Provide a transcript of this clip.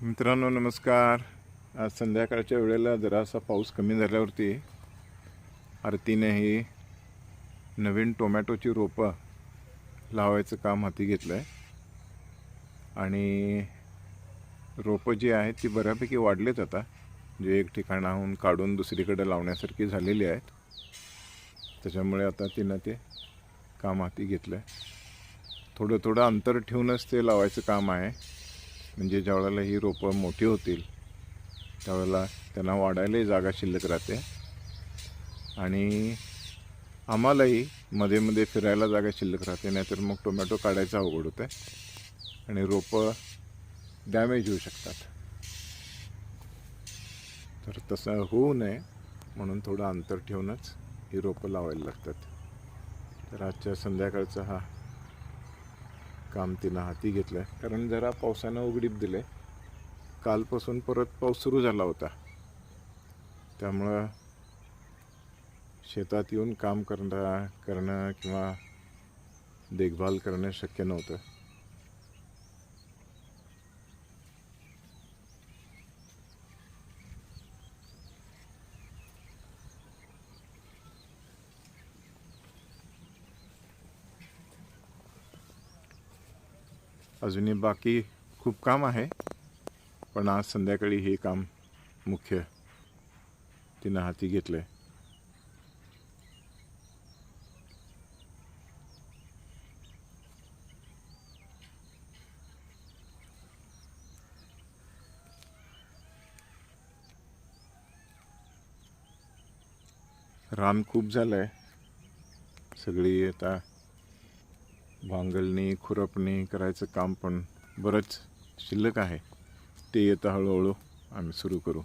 मित्रांनो नमस्कार. आज संध्याकाळच्या वेळेला जरासा पाऊस कमी झाल्यावरती आरतीने ही नवीन टोमॅटोची रोपं लावायचं काम हाती घेतलं आहे आणि रोपं जी आहेत ती बऱ्यापैकी वाढलेत आता, जे एक ठिकाणाहून काढून दुसरीकडे लावण्यासारखी झालेली आहेत. त्याच्यामुळे आता तिनं ते काम हाती घेतलं आहे. थोडं थोडं अंतर ठेवूनच ते लावायचं काम आहे, म्हणजे ज्यावेळेला ही रोपं मोठी होतील त्यावेळेला त्यांना वाढायलाही जागा शिल्लक राहते आणि आम्हालाही मध्ये मध्ये फिरायला जागा शिल्लक राहते. नाहीतर मग टोमॅटो काढायचा अवघड होतं आणि रोपं डॅमेज होऊ शकतात. तर तसं होऊ नये म्हणून थोडं अंतर ठेवूनच ही रोपं लावायला लागतात. तर आजच्या संध्याकाळचा हा काम तिनं हाती घेतलं आहे, कारण जरा पावसानं उघडीप दिले. कालपासून परत पाऊस सुरू झाला होता, त्यामुळं शेतात येऊन काम करणं किंवा देखभाल करणं शक्य नव्हतं. अजूनही बाकी खूप काम आहे, पण आज संध्याकाळी हे काम मुख्य तिनं हाती घेतलं आहे. रान खूप झालं आहे, सगळी आता भांगलणी खुरपणी करायचं काम पण बरंच शिल्लक आहे. ते येतं हळूहळू आम्ही सुरू करू.